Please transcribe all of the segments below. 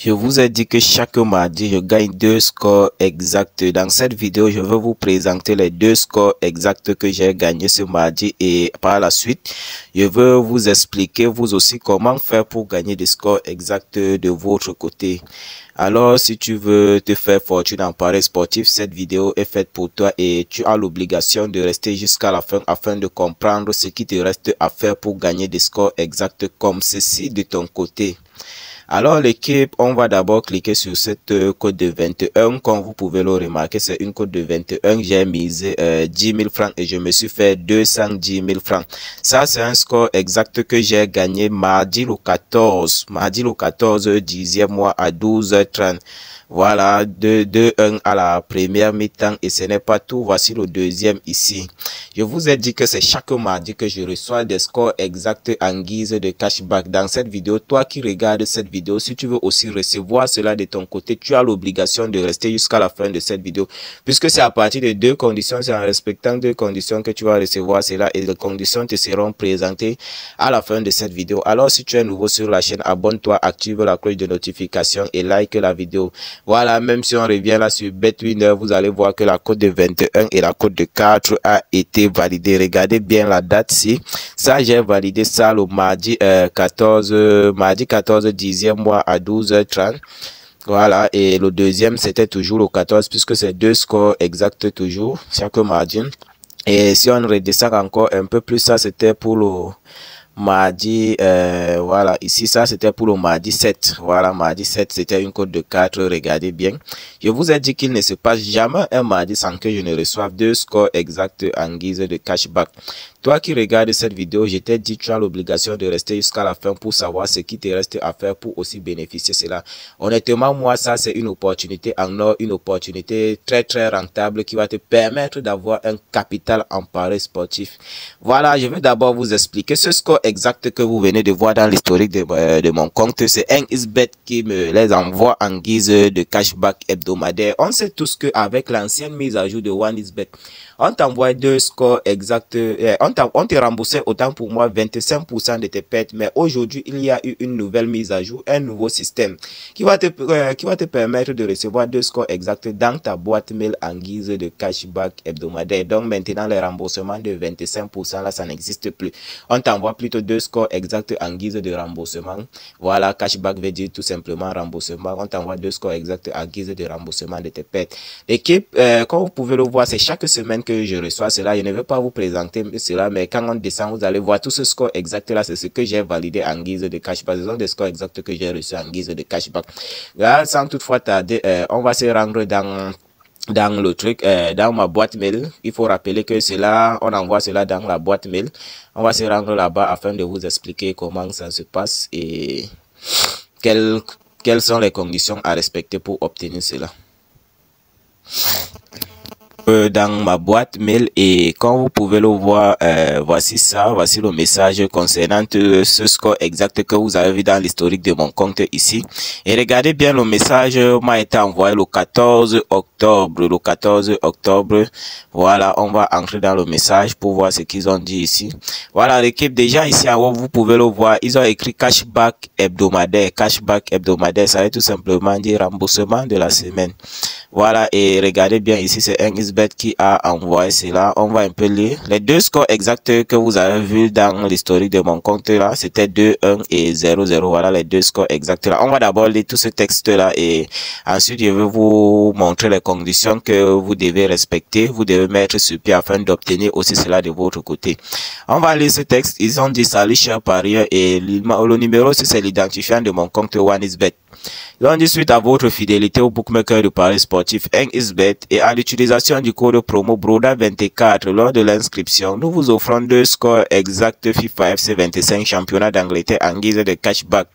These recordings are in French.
Je vous ai dit que chaque mardi, je gagne 2 scores exacts. Dans cette vidéo, je vais vous présenter les 2 scores exacts que j'ai gagnés ce mardi et par la suite, je vais vous expliquer vous aussi comment faire pour gagner des scores exacts de votre côté. Alors, si tu veux te faire fortune en paris sportif, cette vidéo est faite pour toi et tu as l'obligation de rester jusqu'à la fin afin de comprendre ce qui te reste à faire pour gagner des scores exacts comme ceci de ton côté. Alors l'équipe, on va d'abord cliquer sur cette code de 21. Comme vous pouvez le remarquer, c'est une code de 21. J'ai misé 10 000 francs et je me suis fait 210 000 francs. Ça, c'est un score exact que j'ai gagné mardi le 14. Mardi le 14, 10e mois à 12h30. Voilà, 2-1 à la première mi-temps et ce n'est pas tout. Voici le deuxième ici. Je vous ai dit que c'est chaque mardi que je reçois des scores exacts en guise de cashback. Dans cette vidéo, toi qui regardes cette vidéo, si tu veux aussi recevoir cela de ton côté, tu as l'obligation de rester jusqu'à la fin de cette vidéo. Puisque c'est à partir de 2 conditions, c'est en respectant 2 conditions que tu vas recevoir cela et les conditions te seront présentées à la fin de cette vidéo. Alors si tu es nouveau sur la chaîne, abonne-toi, active la cloche de notification et like la vidéo. Voilà, même si on revient là sur BetWinner, vous allez voir que la cote de 21 et la cote de 4 a été validée. Regardez bien la date-ci. Ça, j'ai validé ça le mardi 14, 10e mois à 12h30. Voilà, et le deuxième, c'était toujours le 14, puisque c'est 2 scores exacts toujours, chaque mardi. Et si on redescend encore un peu plus, ça, c'était pour le mardi, voilà, ici ça c'était pour le mardi 7, voilà, mardi 7 c'était une cote de 4, regardez bien. Je vous ai dit qu'il ne se passe jamais un mardi sans que je ne reçoive 2 scores exacts en guise de cashback. Toi qui regardes cette vidéo, je t'ai dit tu as l'obligation de rester jusqu'à la fin pour savoir ce qui te reste à faire pour aussi bénéficier de cela. Honnêtement, moi ça c'est une opportunité en or, une opportunité très rentable qui va te permettre d'avoir un capital en paris sportif. Voilà, je vais d'abord vous expliquer ce score exact que vous venez de voir dans l'historique de mon compte. C'est un XBet qui me les envoie en guise de cashback hebdomadaire. On sait tous qu'avec l'ancienne mise à jour de OneXBet, on t'envoie 2 scores exacts, on te remboursait autant pour moi 25% de tes pertes, mais aujourd'hui il y a eu une nouvelle mise à jour, un nouveau système qui va te permettre de recevoir 2 scores exacts dans ta boîte mail en guise de cashback hebdomadaire. Donc maintenant les remboursements de 25% là ça n'existe plus. On t'envoie plutôt 2 scores exacts en guise de remboursement. Voilà, cashback veut dire tout simplement remboursement. On t'envoie 2 scores exacts en guise de remboursement de tes pertes. L'équipe, comme vous pouvez le voir, c'est chaque semaine que je reçois cela. Je ne vais pas vous présenter cela, mais quand on descend, vous allez voir tout ce score exact là, c'est ce que j'ai validé en guise de cashback. Ce sont des scores exacts que j'ai reçus en guise de cashback. Là, sans toutefois tarder, on va se rendre dans le truc, dans ma boîte mail. Il faut rappeler que cela, on envoie cela dans la boîte mail. On va se rendre là-bas afin de vous expliquer comment ça se passe et quelles sont les conditions à respecter pour obtenir cela. Dans ma boîte mail et comme vous pouvez le voir, voici ça, voici le message concernant ce score exact que vous avez vu dans l'historique de mon compte ici. Et regardez bien, le message m'a été envoyé le 14 octobre. Le 14 octobre, voilà, on va entrer dans le message pour voir ce qu'ils ont dit ici. Voilà l'équipe, déjà ici en haut, vous pouvez le voir, ils ont écrit cashback hebdomadaire. Cashback hebdomadaire, ça veut tout simplement dire remboursement de la semaine. Voilà, et regardez bien ici, c'est un XBet qui a envoyé cela. On va un peu lire. Les 2 scores exacts que vous avez vu dans l'historique de mon compte là, c'était 2-1 et 0-0. Voilà les 2 scores exacts là. On va d'abord lire tout ce texte là et ensuite je vais vous montrer les conditions que vous devez respecter. Vous devez mettre sur pied afin d'obtenir aussi cela de votre côté. On va lire ce texte. Ils ont dit salut chers parieurs et le numéro c'est l'identifiant de mon compte OneXBet. Ils ont dit suite à votre fidélité au bookmaker de paris sportif 1xBet et à l'utilisation du code promo BRODA24 lors de l'inscription, nous vous offrons 2 scores exacts FIFA FC 25 championnat d'Angleterre en guise de cashback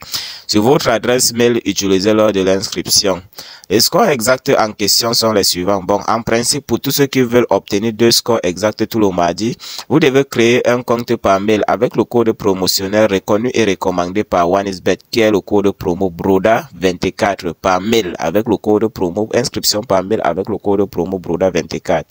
sur votre adresse mail utilisée lors de l'inscription. Les scores exacts en question sont les suivants. Bon, en principe, pour tous ceux qui veulent obtenir 2 scores exacts tout le mardi, vous devez créer un compte par mail avec le code promotionnel reconnu et recommandé par OneXBet qui est le code promo BRODA24 par mail avec le code promo. Inscription inscription par mail avec le code promo Broda24.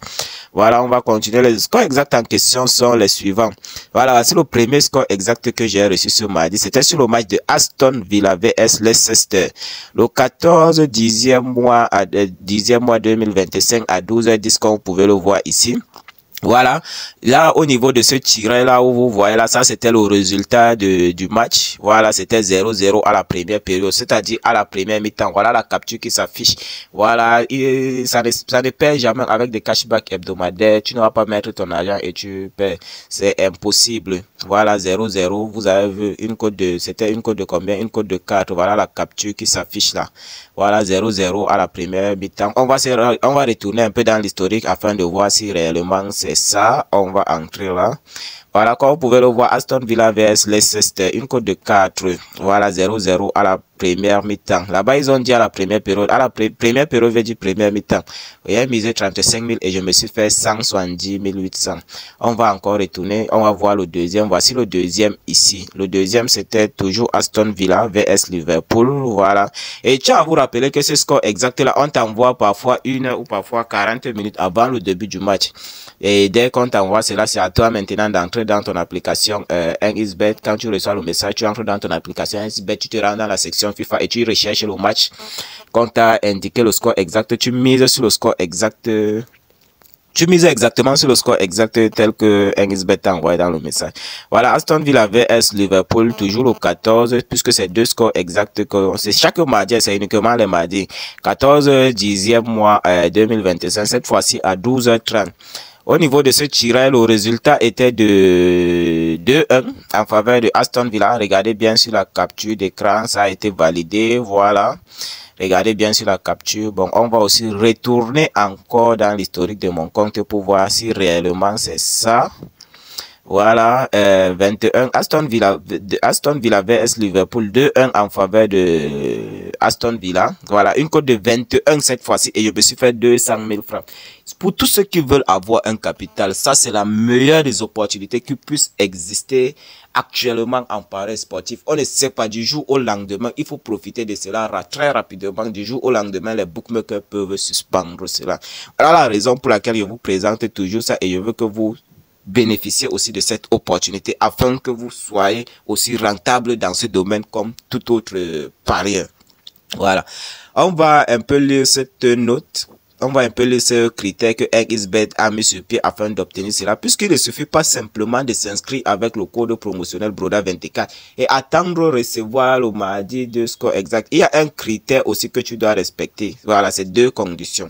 Voilà, on va continuer. Les scores exacts en question sont les suivants. Voilà, c'est le premier score exact que j'ai reçu ce mardi. C'était sur le match de Aston Villa vs Leicester. Le 14 10e mois 2025 à 12h10, comme vous pouvez le voir ici. Voilà, là au niveau de ce tirage là où vous voyez là, ça c'était le résultat du match. Voilà, c'était 0-0 à la première période, c'est-à-dire à la première mi-temps. Voilà la capture qui s'affiche. Voilà, ça ne perd jamais avec des cashbacks hebdomadaires. Tu ne vas pas mettre ton argent et tu perds. C'est impossible. Voilà, 0-0. Vous avez vu une code de, c'était une code de combien? Une code de 4. Voilà la capture qui s'affiche là. Voilà, 0-0 à la première mi-temps. On va retourner un peu dans l'historique afin de voir si réellement c'est ça. On va entrer là. Voilà, comme vous pouvez le voir, Aston Villa vs Leicester, une cote de 4. Voilà, 0-0 à la première mi-temps. Là-bas, ils ont dit à la première période. À la première période, veut dire première mi-temps. J'ai misé 35 000 et je me suis fait 170 800. On va encore retourner. On va voir le deuxième. Voici le deuxième ici. Le deuxième, c'était toujours Aston Villa vs Liverpool. Voilà. Et tiens à vous rappeler que ce score exact là, on t'envoie parfois 1 heure ou parfois 40 minutes avant le début du match. Et dès qu'on t'envoie cela, c'est à toi maintenant d'entrer dans ton application 1xBet. Quand tu reçois le message, tu entres dans ton application 1xBet, tu te rends dans la section FIFA et tu recherches le match. Quand tu as indiqué le score exact, tu mises sur le score exact. Tu mises exactement sur le score exact tel que 1xBet t'a envoyé dans le message. Voilà, Aston Villa vs Liverpool, toujours le 14, puisque c'est deux scores exacts. C'est chaque mardi, c'est uniquement les mardis. 14 10e mois 2025, cette fois-ci à 12h30. Au niveau de ce tirage, le résultat était de 2-1 en faveur de Aston Villa. Regardez bien sur la capture d'écran, ça a été validé. Voilà. Regardez bien sur la capture. Bon, on va aussi retourner encore dans l'historique de mon compte pour voir si réellement c'est ça. Voilà, 21 Aston Villa vs Liverpool, 2-1 en faveur de Aston Villa. Voilà, une cote de 21 cette fois-ci et je me suis fait 200 000 francs. Pour tous ceux qui veulent avoir un capital, ça c'est la meilleure des opportunités qui puissent exister actuellement en paris sportif. On ne sait pas du jour au lendemain, il faut profiter de cela très rapidement. Du jour au lendemain, les bookmakers peuvent suspendre cela. Voilà la raison pour laquelle je vous présente toujours ça et je veux que vous bénéficiez aussi de cette opportunité afin que vous soyez aussi rentable dans ce domaine comme tout autre parieur. Voilà. On va un peu lire cette note. On va un peu lire ce critère que 1xBet a mis sur pied afin d'obtenir cela, puisqu'il ne suffit pas simplement de s'inscrire avec le code promotionnel Broda24 et attendre recevoir le mardi de score exact. Il y a un critère aussi que tu dois respecter. Voilà, c'est deux conditions.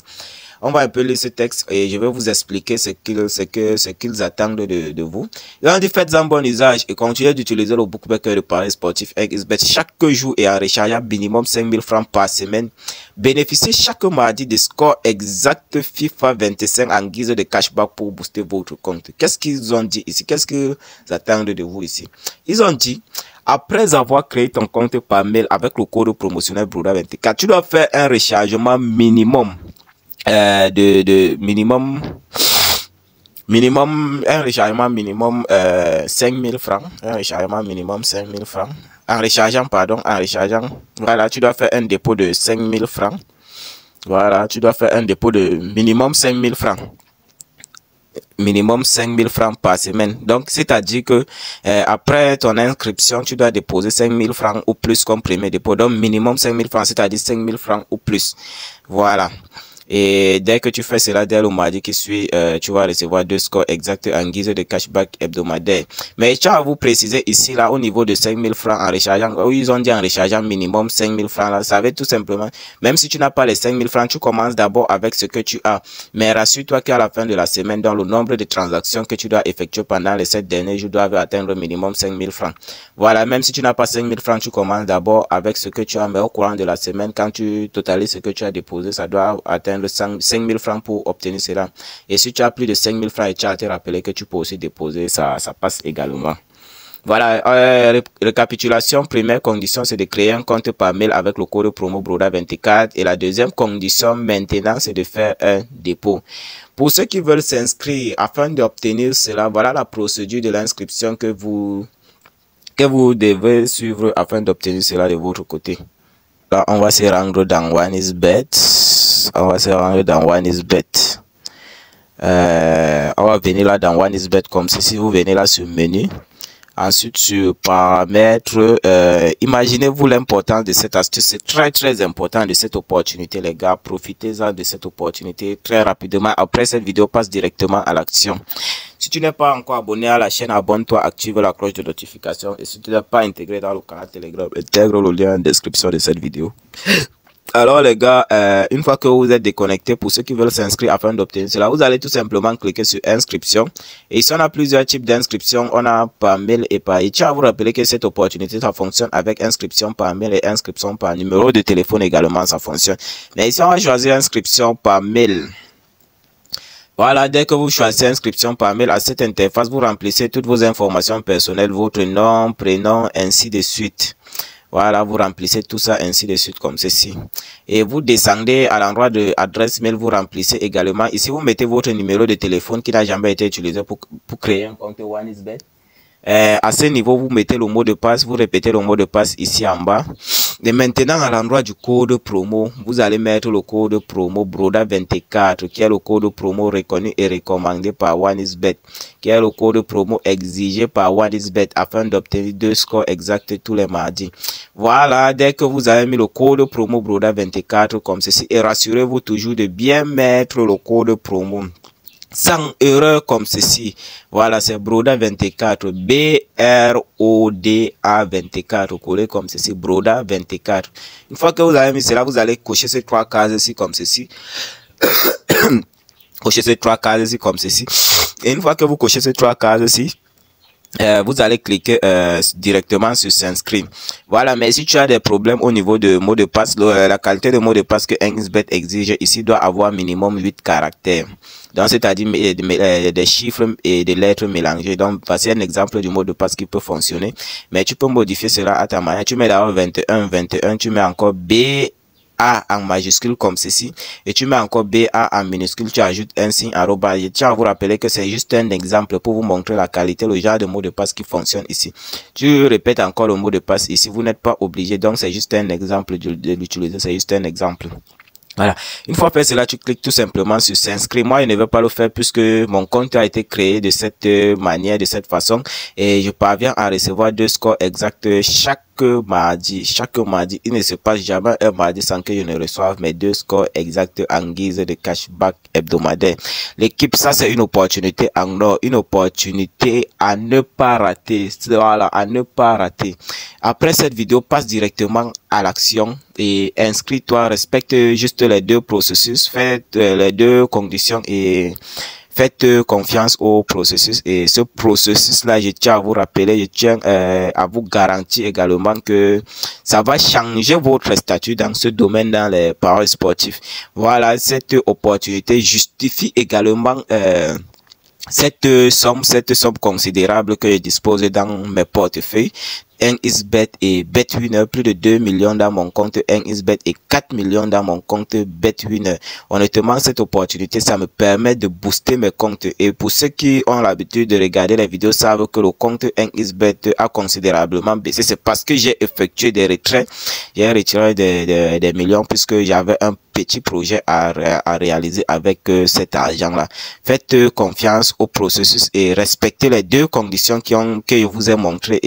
On va un peu lire ce texte et je vais vous expliquer ce qu'ils attendent de vous. Ils ont dit faites un bon usage et continuez d'utiliser le bookmaker de paris sportif 1xBet chaque jour et en rechargeant minimum 5 000 francs par semaine. Bénéficiez chaque mardi de scores exacts FIFA 25 en guise de cashback pour booster votre compte. Qu'est-ce qu'ils ont dit ici? Qu'est-ce qu'ils attendent de vous ici? Ils ont dit après avoir créé ton compte par mail avec le code promotionnel Broda24, tu dois faire un rechargement minimum. Un rechargement minimum 5 000 francs, un rechargement minimum 5 000 francs, en rechargeant, voilà, tu dois faire un dépôt de 5 000 francs, voilà, tu dois faire un dépôt de minimum 5 000 francs. Minimum 5 000 francs par semaine. Donc, c'est-à-dire que après ton inscription, tu dois déposer 5 000 francs ou plus comme premier dépôt. Donc, minimum 5 000 francs, c'est-à-dire 5 000 francs ou plus. Voilà. Et dès que tu fais cela, dès le mardi qui suit, tu vas recevoir deux scores exacts en guise de cashback hebdomadaire. Mais je tiens à vous préciser ici, là, au niveau de 5 000 francs en rechargeant, ils ont dit en rechargeant minimum 5 000 francs, là, ça veut tout simplement, même si tu n'as pas les 5 000 francs, tu commences d'abord avec ce que tu as. Mais rassure-toi qu'à la fin de la semaine, dans le nombre de transactions que tu dois effectuer pendant les 7 derniers jours, doivent atteindre minimum 5 000 francs. Voilà, même si tu n'as pas 5 000 francs, tu commences d'abord avec ce que tu as, mais au courant de la semaine, quand tu totalises ce que tu as déposé, ça doit atteindre 5 000 francs pour obtenir cela. Et si tu as plus de 5 000 francs et tu as à te rappeler que tu peux aussi déposer, ça passe également. Voilà, récapitulation, première condition, c'est de créer un compte par mail avec le code promo Broda24. Et la deuxième condition, maintenant, c'est de faire un dépôt. Pour ceux qui veulent s'inscrire, afin d'obtenir cela, voilà la procédure de l'inscription que vous devez suivre afin d'obtenir cela de votre côté. Là, on va se rendre dans 1xBet. plus. On va se rendre dans OneXBet. On va venir là dans OneXBet comme ceci. Vous venez là sur menu. Ensuite, sur paramètres, imaginez-vous l'importance de cette astuce. C'est très important de cette opportunité, les gars. Profitez-en de cette opportunité très rapidement. Après cette vidéo, passe directement à l'action. Si tu n'es pas encore abonné à la chaîne, abonne-toi, active la cloche de notification. Et si tu n'es pas intégré dans le canal Telegram, intègre le lien en description de cette vidéo. Alors les gars, une fois que vous êtes déconnecté, pour ceux qui veulent s'inscrire afin d'obtenir cela, vous allez tout simplement cliquer sur inscription. Et ici on a plusieurs types d'inscriptions, on a par mail et par e. Tiens à vous rappeler que cette opportunité, ça fonctionne avec inscription par mail et inscription par numéro de téléphone également, ça fonctionne. Mais ici on va choisir inscription par mail. Voilà, dès que vous choisissez inscription par mail, à cette interface, vous remplissez toutes vos informations personnelles, votre nom, prénom, ainsi de suite. Voilà, vous remplissez tout ça ainsi de suite comme ceci. Et vous descendez à l'endroit de adresse mail, vous remplissez également. Ici, vous mettez votre numéro de téléphone qui n'a jamais été utilisé pour créer un compte OneXBet. À ce niveau, vous mettez le mot de passe, vous répétez le mot de passe ici en bas. Et maintenant, à l'endroit du code promo, vous allez mettre le code promo BRODA24, qui est le code promo reconnu et recommandé par OneXBet, qui est le code promo exigé par OneXBet afin d'obtenir 2 scores exacts tous les mardis. Voilà, dès que vous avez mis le code promo BRODA24 comme ceci, et rassurez-vous toujours de bien mettre le code promo sans erreur comme ceci. Voilà, c'est BRODA24, BRODA24, collé comme ceci, BRODA24. Une fois que vous avez mis cela, vous allez cocher ces 3 cases ici comme ceci. Cochez ces 3 cases ici comme ceci. Et une fois que vous cochez ces 3 cases ici, vous allez cliquer directement sur s'inscrire. Voilà, mais si tu as des problèmes au niveau de mot de passe, la qualité de mot de passe que OneXBet exige ici doit avoir minimum 8 caractères. Donc, c'est-à-dire des chiffres et des lettres mélangées. Donc, voici un exemple du mot de passe qui peut fonctionner. Mais tu peux modifier cela à ta manière. Tu mets d'abord 21, tu mets encore BA en majuscule comme ceci, et tu mets encore BA en minuscule, tu ajoutes un signe arobase. Je tiens à vous rappeler que c'est juste un exemple pour vous montrer la qualité, le genre de mot de passe qui fonctionne ici. Tu répètes encore le mot de passe ici, vous n'êtes pas obligé, donc c'est juste un exemple de l'utiliser, c'est juste un exemple. Voilà. Une fois fait cela, tu cliques tout simplement sur s'inscrire. Moi, je ne vais pas le faire puisque mon compte a été créé de cette manière, de cette façon, et je parviens à recevoir 2 scores exacts chaque mardi. Chaque mardi, il ne se passe jamais un mardi sans que je ne reçoive mes 2 scores exacts en guise de cashback hebdomadaire. L'équipe, ça c'est une opportunité en or, une opportunité à ne pas rater. Voilà, à ne pas rater. Après cette vidéo, passe directement à l'action et inscris-toi, respecte juste les 2 processus, faites les 2 conditions et faites confiance au processus. Et ce processus-là, je tiens à vous rappeler, je tiens à vous garantir également que ça va changer votre statut dans ce domaine, dans les paris sportifs. Voilà, cette opportunité justifie également cette somme considérable que je dispose dans mes portefeuilles. OneXBet et BetWinner, plus de 2 millions dans mon compte OneXBet et 4 millions dans mon compte BetWinner. Honnêtement, cette opportunité, ça me permet de booster mes comptes. Et pour ceux qui ont l'habitude de regarder les vidéos, savent que le compte OneXBet a considérablement baissé. C'est parce que j'ai effectué des retraits. J'ai retiré des millions puisque j'avais un petit projet à réaliser avec cet argent-là. Faites confiance au processus et respectez les 2 conditions que je vous ai montrées,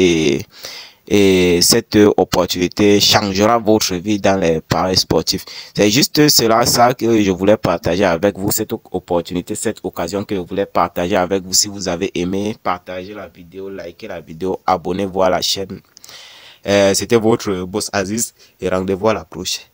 et cette opportunité changera votre vie dans les paris sportifs. C'est juste cela, ça que je voulais partager avec vous, cette opportunité, cette occasion que je voulais partager avec vous. Si vous avez aimé, partagez la vidéo, likez la vidéo, abonnez-vous à la chaîne. C'était votre boss Aziz et rendez-vous à la prochaine.